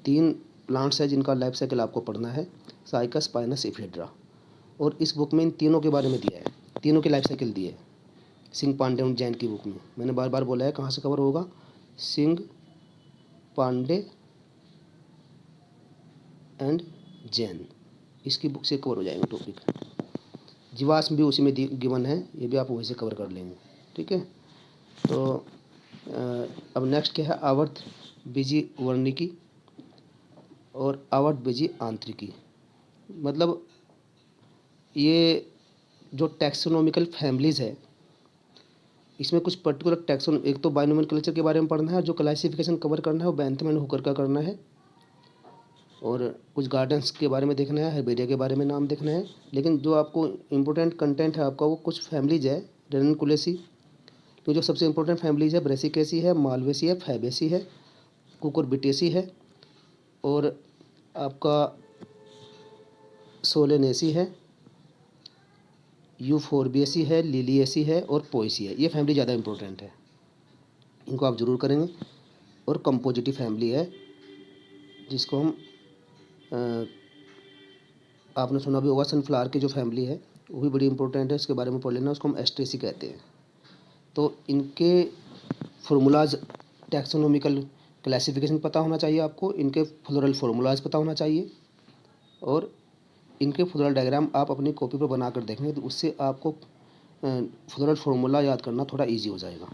3 प्लांट्स है जिनका लाइफ साइकिल आपको पढ़ना है, साइकस, पाइनस, इफेड्रा, और इस बुक में इन तीनों के बारे में दिया है, तीनों की लाइफ साइकिल दी है सिंह पांडे और जैन की बुक में। मैंने बार बार बोला है कहाँ से कवर होगा, सिंह पांडे एंड जैन, इसकी बुक से कवर हो जाएगा टॉपिक। जीवाश्म भी उसी में गिवन है, ये भी आप वहीं से कवर कर लेंगे, ठीक है। तो अब नेक्स्ट क्या है, आवर्त बीजी वर्णिकी और आवर्त बीजी आंतरिकी। मतलब ये जो टैक्सोनॉमिकल फैमिलीज़ है, इसमें कुछ पर्टिकुलर टैक्सोन, एक तो बायोनोमेनक्लेचर के बारे में पढ़ना है, जो क्लासिफिकेशन कवर करना है वो बेंथम एंड हुकर का करना है, और कुछ गार्डन्स के बारे में देखना है, हर्बेरिया के बारे में नाम देखना है। लेकिन जो आपको इम्पोर्टेंट कंटेंट है आपका, वो कुछ फैमिलीज है, रेनकुलेसी, तो जो सबसे इम्पोर्टेंट फैमिलीज है ब्रेसिकेसी है, मालवेसी है, फैबेसी है, कुकुरबिटेसी है, और आपका सोलेनेसी है, यूफोर्बिएसी है, लिलिएसी है, और पोएसी है। ये फैमिली ज़्यादा इंपॉर्टेंट है, इनको आप ज़रूर करेंगे। और कंपोजिटिव फैमिली है, जिसको हम आपने सुना भी होगा, सनफ्लावर की जो फैमिली है वो भी बड़ी इंपॉर्टेंट है, इसके बारे में पढ़ लेना, उसको हम एस्ट्रेसी कहते हैं। तो इनके फार्मूलाज, टैक्सोनॉमिकल क्लासिफिकेशन पता होना चाहिए आपको, इनके फ्लोरल फार्मूलाज पता होना चाहिए, और इनके फ्लोरल डायग्राम आप अपनी कॉपी पर बना कर देखेंगे, तो उससे आपको फ्लोरल फार्मूला याद करना थोड़ा ईजी हो जाएगा।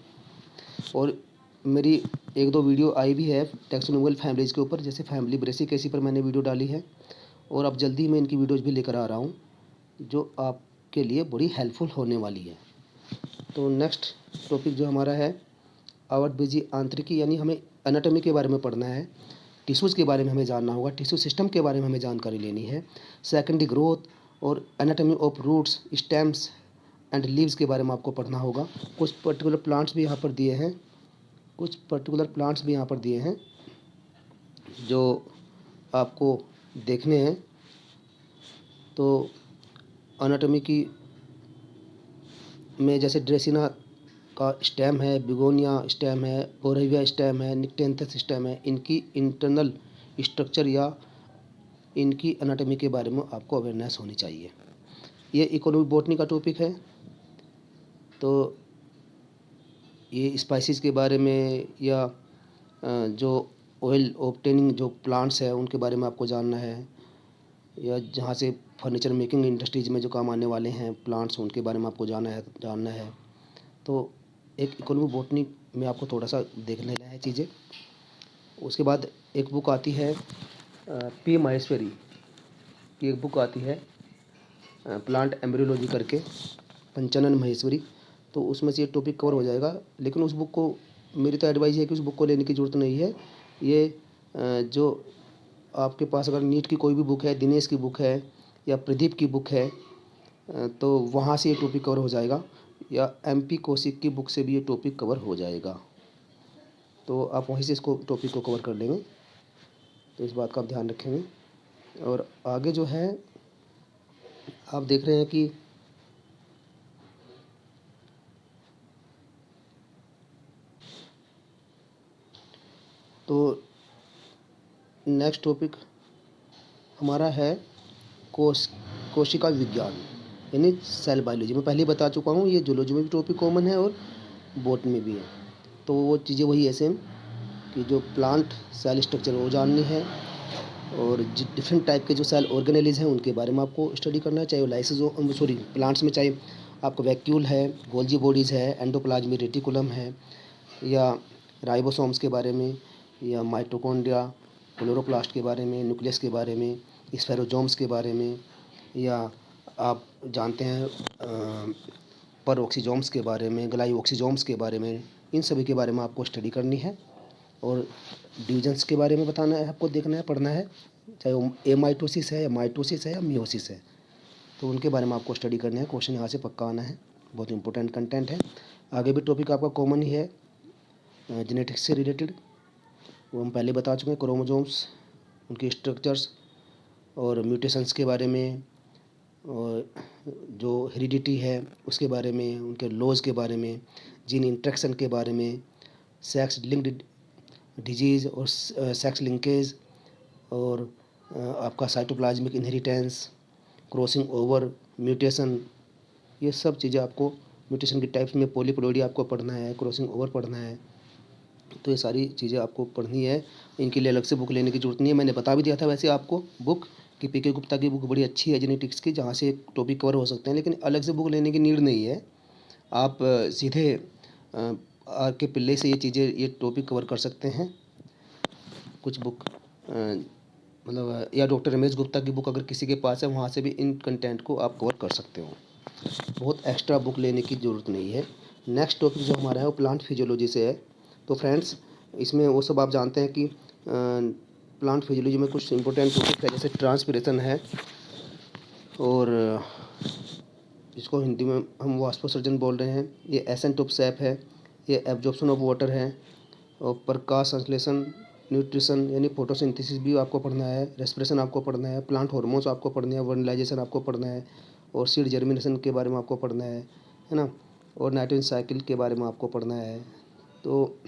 और मेरी 1-2 वीडियो आई भी है टैक्सोनॉमिकल फैमिलीज़ के ऊपर, जैसे फैमिली ब्रेसिकेसी पर मैंने वीडियो डाली है, और अब जल्दी मैं इनकी वीडियोज़ भी लेकर आ रहा हूँ, जो आपके लिए बड़ी हेल्पफुल होने वाली है। तो नेक्स्ट टॉपिक जो हमारा है, आवर्त बीजी आंतरिकी, यानी हमें एनाटॉमी के बारे में पढ़ना है, टिश्यूज़ के बारे में हमें जानना होगा, टिश्यू सिस्टम के बारे में हमें जानकारी लेनी है, सेकेंडरी ग्रोथ और anatomy of roots, stems and leaves के बारे में आपको पढ़ना होगा। कुछ पर्टिकुलर प्लांट्स भी यहाँ पर दिए हैं, जो आपको देखने हैं। तो एनाटॉमी की में जैसे ड्रेसिना का स्टेम है, बिगोनिया स्टेम है, बोरेविया स्टेम है, निक्टेंथस स्टेम है, इनकी इंटरनल स्ट्रक्चर या इनकी एनाटॉमी के बारे में आपको अवेयरनेस होनी चाहिए। ये इकोनॉमिक बॉटनी का टॉपिक है, तो ये स्पाइसेस के बारे में या जो ऑयल ऑब्टेनिंग जो प्लांट्स है उनके बारे में आपको जानना है, या जहाँ से फर्नीचर मेकिंग इंडस्ट्रीज में जो काम आने वाले हैं प्लांट्स, उनके बारे में आपको जानना है। तो एक इकोनॉमिक बॉटनी में आपको थोड़ा सा देख लेना है चीज़ें। उसके बाद एक बुक आती है पी माहेश्वरी की, एक बुक आती है प्लांट एम्ब्रियोलॉजी करके, पंचानन महेश्वरी, तो उसमें से ये टॉपिक कवर हो जाएगा। लेकिन उस बुक को, मेरी तो एडवाइस है कि उस बुक को लेने की ज़रूरत नहीं है। ये जो आपके पास अगर नीट की कोई भी बुक है, दिनेश की बुक है या प्रदीप की बुक है, तो वहाँ से ये टॉपिक कवर हो जाएगा, या एमपी कौशिक की बुक से भी ये टॉपिक कवर हो जाएगा, तो आप वहीं से इसको टॉपिक को कवर कर लेंगे। तो इस बात का आप ध्यान रखेंगे। और आगे जो है आप देख रहे हैं कि तो नेक्स्ट टॉपिक हमारा है कोशिका विज्ञान, यानी सेल बायोलॉजी। मैं पहले ही बता चुका हूँ, ये जूलॉजी में भी टॉपिक कॉमन है और बॉटनी में भी है। तो वो चीज़ें वही है सेम, कि जो प्लांट सेल स्ट्रक्चर वो जाननी है, और डिफरेंट टाइप के जो सेल ऑर्गेनेलीज हैं उनके बारे में आपको स्टडी करना है, चाहे वो प्लांट्स में चाहे आपको वैक्यूल है, गोल्जी बॉडीज़ है, एंडोप्लाज्मिक रेटिकुलम है, या राइबोसोम्स के बारे में, या माइटोकॉन्ड्रिया, क्लोरोप्लास्ट के बारे में, न्यूक्लियस के बारे में, स्फेरोजोम्स के बारे में, या आप जानते हैं परऑक्सीजोम्स के बारे में, ग्लाइऑक्सीजोम्स के बारे में, इन सभी के बारे में आपको स्टडी करनी है। और डिविजन्स के बारे में बताना है, आपको देखना है, पढ़ना है, चाहे वो एमाइटोसिस है या माइटोसिस है या मियोसिस है, तो उनके बारे में आपको स्टडी करना है। क्वेश्चन यहाँ से पक्का आना है, बहुत इंपॉर्टेंट कंटेंट है। आगे भी टॉपिक आपका कॉमन ही है जेनेटिक्स से रिलेटेड, वो हम पहले बता चुके हैं। क्रोमोसोम्स, उनके स्ट्रक्चर्स और म्यूटेशंस के बारे में, और जो हेरिडिटी है उसके बारे में, उनके लॉज के बारे में, जीन इंट्रैक्शन के बारे में, सेक्स लिंक्ड डिजीज़ और सेक्स लिंकेज, और आपका cytoplasmic inheritance, crossing over, mutation, ये सब चीज़ें आपको, म्यूटेशन की टाइप्स में पॉलीप्लोइडी आपको पढ़ना है, क्रॉसिंग ओवर पढ़ना है। तो ये सारी चीज़ें आपको पढ़नी है, इनके लिए अलग से बुक लेने की ज़रूरत नहीं है। मैंने बता भी दिया था वैसे आपको बुक कि पीके गुप्ता की बुक बड़ी अच्छी है जेनेटिक्स की, जहाँ से टॉपिक कवर हो सकते हैं, लेकिन अलग से बुक लेने की नीड नहीं है। आप सीधे आर के पिल्ले से ये चीज़ें, ये टॉपिक कवर कर सकते हैं। कुछ बुक मतलब या डॉक्टर रमेश गुप्ता की बुक अगर किसी के पास है, वहाँ से भी इन कंटेंट को आप कवर कर सकते हो। बहुत एक्स्ट्रा बुक लेने की ज़रूरत नहीं है। नेक्स्ट टॉपिक जो हमारा है वो प्लांट फिजियोलॉजी से है। तो फ्रेंड्स, इसमें वो सब आप जानते हैं कि प्लांट फिजियोलॉजी में कुछ इंपॉर्टेंट टॉपिक है, जैसे ट्रांसपिरेशन है, और इसको हिंदी में हम वाष्पोत्सर्जन बोल रहे हैं। ये एसेंट ऑफ सैप है, ये एब्जॉर्प्शन ऑफ वाटर है, और प्रकाश संश्लेषण, न्यूट्रिशन यानी फोटोसिंथेसिस भी आपको पढ़ना है, रेस्पिरेशन आपको पढ़ना है, प्लांट हार्मोन्स आपको पढ़ना है, वर्नलाइजेशन आपको पढ़ना है, और सीड जर्मिनेशन के बारे में आपको पढ़ना है ना, और नाइट्रोजन साइकिल के बारे में आपको पढ़ना है। तो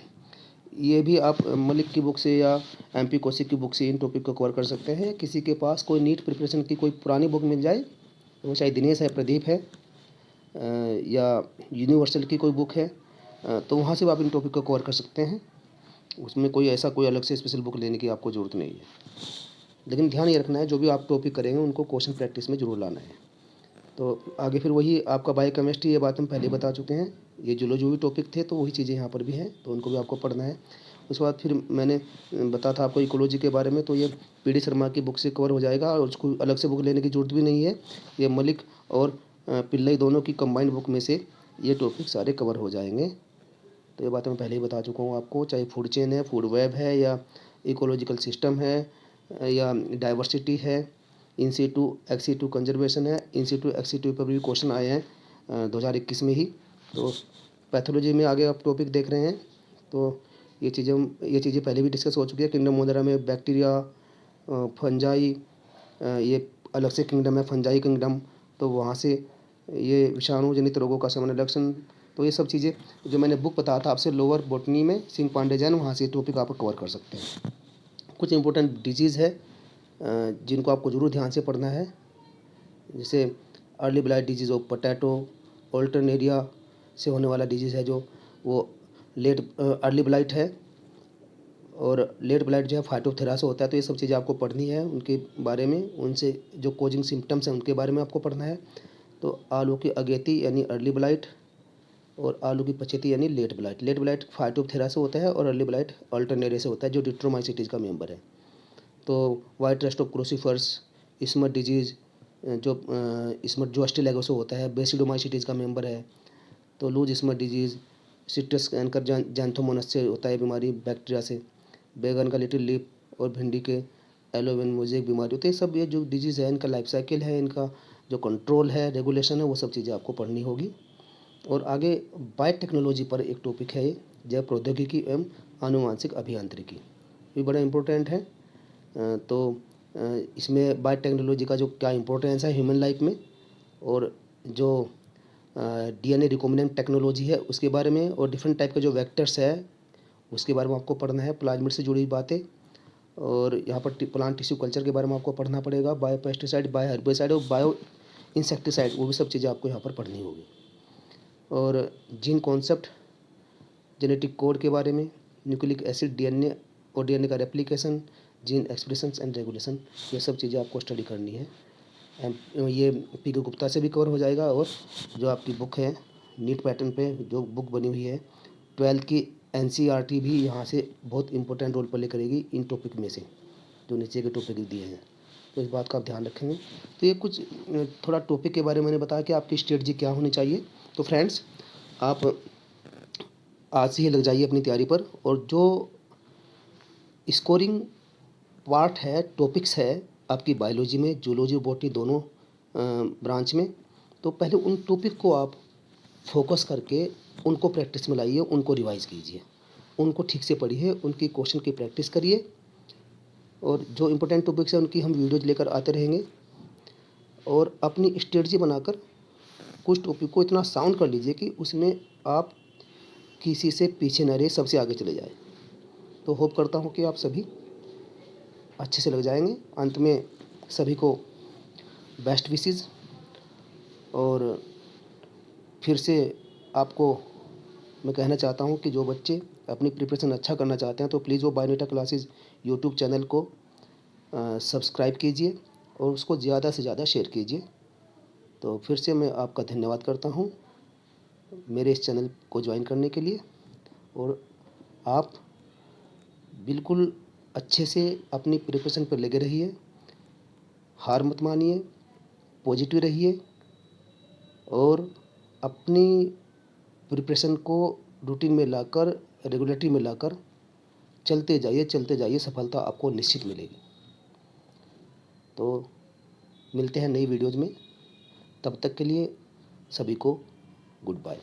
ये भी आप मलिक की बुक से या एमपी कौशिक की बुक से इन टॉपिक को कवर कर सकते हैं। किसी के पास कोई नीट प्रिपरेशन की कोई पुरानी बुक मिल जाए, वो चाहे दिनेश है, प्रदीप है, या यूनिवर्सल की कोई बुक है, तो वहाँ से आप इन टॉपिक को कवर कर सकते हैं। उसमें कोई ऐसा कोई अलग से स्पेशल बुक लेने की आपको ज़रूरत नहीं है। लेकिन ध्यान ये रखना है, जो भी आप टॉपिक करेंगे उनको क्वेश्चन प्रैक्टिस में ज़रूर लाना है। तो आगे फिर वही आपका बायोकेमिस्ट्री, ये बात हम पहले बता चुके हैं। ये जो भी टॉपिक थे, तो वही चीज़ें यहाँ पर भी हैं, तो उनको भी आपको पढ़ना है। उसके बाद फिर मैंने बताया था आपको इकोलॉजी के बारे में, तो ये पीडी शर्मा की बुक से कवर हो जाएगा, और उसको अलग से बुक लेने की ज़रूरत भी नहीं है। ये मलिक और पिल्लई दोनों की कंबाइंड बुक में से ये टॉपिक सारे कवर हो जाएंगे। तो ये बात मैं पहले ही बता चुका हूँ आपको, चाहे फूड चेन है, फूड वेब है, या इकोलॉजिकल सिस्टम है, या डाइवर्सिटी है, in situ ex situ conservation है। इन सीटू एक्स सीटू पर भी क्वेश्चन आए हैं 2021 में ही। तो पैथोलॉजी में आगे आप टॉपिक देख रहे हैं, तो ये चीज़ें पहले भी डिस्कस हो चुकी है। किंगडम वगैरह में बैक्टीरिया, फंजाई, ये अलग से किंगडम है, फंजाई किंगडम, तो वहाँ से ये विषाणु जनित रोगों का सामान्य लक्षण। तो ये सब चीज़ें जो मैंने बुक बताया था आपसे, लोअर बॉटनी में सिंह पांडे जैन, वहाँ से टॉपिक आप कवर कर सकते हैं। कुछ इंपॉर्टेंट डिजीज़ है जिनको आपको ज़रूर ध्यान से पढ़ना है, जैसे early blight disease of potato, Alternaria से होने वाला डिजीज़ है जो, वो लेट अर्ली ब्लाइट है, और लेट ब्लाइट जो है फाइटोप्थेरा से होता है। तो ये सब चीज़ें आपको पढ़नी है उनके बारे में, उनसे जो कोजिंग सिम्टम्स हैं उनके बारे में आपको पढ़ना है। तो आलू की अगेती यानी अर्ली ब्लाइट, और आलू की पछेती यानी लेट ब्लाइट। लेट ब्लाइट फाइटोप्थेरा से होता है, और अर्ली ब्लाइट अल्टरनेरिया से होता है, जो डिट्रोमाइसिटीज़ का मेंबर है। तो white rust of crucifers, smut disease, जो स्मट जो अस्टिलैगो से होता है, बेसिडोमाइसिटीज़ का मेंबर है। तो loose smut disease, citrus canker Xanthomonas से होता है बीमारी, बैक्टीरिया से। बैगन का लिटिल लीफ और भिंडी के एलोवेन मोजेक बीमारी होती है। सब ये जो डिजीज़ है, इनका लाइफ साइकिल है, इनका जो कंट्रोल है, रेगुलेशन है, वो सब चीज़ें आपको पढ़नी होगी। और आगे बायोटेक्नोलॉजी पर एक टॉपिक है, ये जैव प्रौद्योगिकी एवं आनुवांशिक अभियांत्रिकी, ये बड़ा इम्पोर्टेंट है। तो इसमें बायोटेक्नोलॉजी का जो क्या इम्पोर्टेंस है ह्यूमन लाइफ में, और जो डीएनए रिकॉम्बिनेंट टेक्नोलॉजी है उसके बारे में, और डिफरेंट टाइप के जो वेक्टर्स है उसके बारे में आपको पढ़ना है, प्लाज्मिड से जुड़ी बातें। और यहाँ पर प्लांट टिश्यू कल्चर के बारे में आपको पढ़ना पड़ेगा, बायो पेस्टिसाइड, बायो हर्बिसाइड और बायो इंसेक्टिसाइड, वो भी सब चीज़ें आपको यहाँ पर पढ़नी होगी। और जीन कॉन्सेप्ट, जेनेटिक कोड के बारे में, न्यूक्लिक एसिड, डीएनए और डीएनए का replication, gene expressions and regulation, ये सब चीज़ें आपको स्टडी करनी है। ये पीके गुप्ता से भी कवर हो जाएगा। और जो आपकी बुक है नीट पैटर्न पे जो बुक बनी हुई है 12th की एनसीईआरटी भी यहाँ से बहुत इंपॉर्टेंट रोल प्ले करेगी इन टॉपिक में से, जो नीचे के टॉपिक दिए हैं। तो इस बात का आप ध्यान रखेंगे। तो ये कुछ थोड़ा टॉपिक के बारे में मैंने बताया कि आपकी स्ट्रेटजी क्या होनी चाहिए। तो फ्रेंड्स, आप आज से ही लग जाइए अपनी तैयारी पर। और जो स्कोरिंग पार्ट है, टॉपिक्स है आपकी बायोलॉजी में, जूलॉजी बॉटनी दोनों ब्रांच में, तो पहले उन टॉपिक को आप फोकस करके उनको प्रैक्टिस में लाइए, उनको रिवाइज़ कीजिए, उनको ठीक से पढ़िए, उनकी क्वेश्चन की प्रैक्टिस करिए। और जो इम्पोर्टेंट टॉपिक्स हैं उनकी हम वीडियोज़ लेकर आते रहेंगे। और अपनी स्ट्रेटजी बनाकर कुछ टॉपिक को इतना साउंड कर लीजिए कि उसमें आप किसी से पीछे न रहे, सबसे आगे चले जाए। तो होप करता हूँ कि आप सभी अच्छे से लग जाएंगे। अंत में सभी को बेस्ट विशेज़। और फिर से आपको मैं कहना चाहता हूँ कि जो बच्चे अपनी प्रिपरेशन अच्छा करना चाहते हैं तो प्लीज़ वो बायोनेटा क्लासेस यूट्यूब चैनल को सब्सक्राइब कीजिए और उसको ज़्यादा से ज़्यादा शेयर कीजिए। तो फिर से मैं आपका धन्यवाद करता हूँ मेरे इस चैनल को ज्वाइन करने के लिए। और आप बिल्कुल अच्छे से अपनी प्रिपरेशन पर लगे रहिए, हार मत मानिए, पॉजिटिव रहिए और अपनी प्रिपरेशन को रूटीन में लाकर, रेगुलरिटी में लाकर चलते जाइए, सफलता आपको निश्चित मिलेगी। तो मिलते हैं नई वीडियोज़ में, तब तक के लिए सभी को गुड बाय।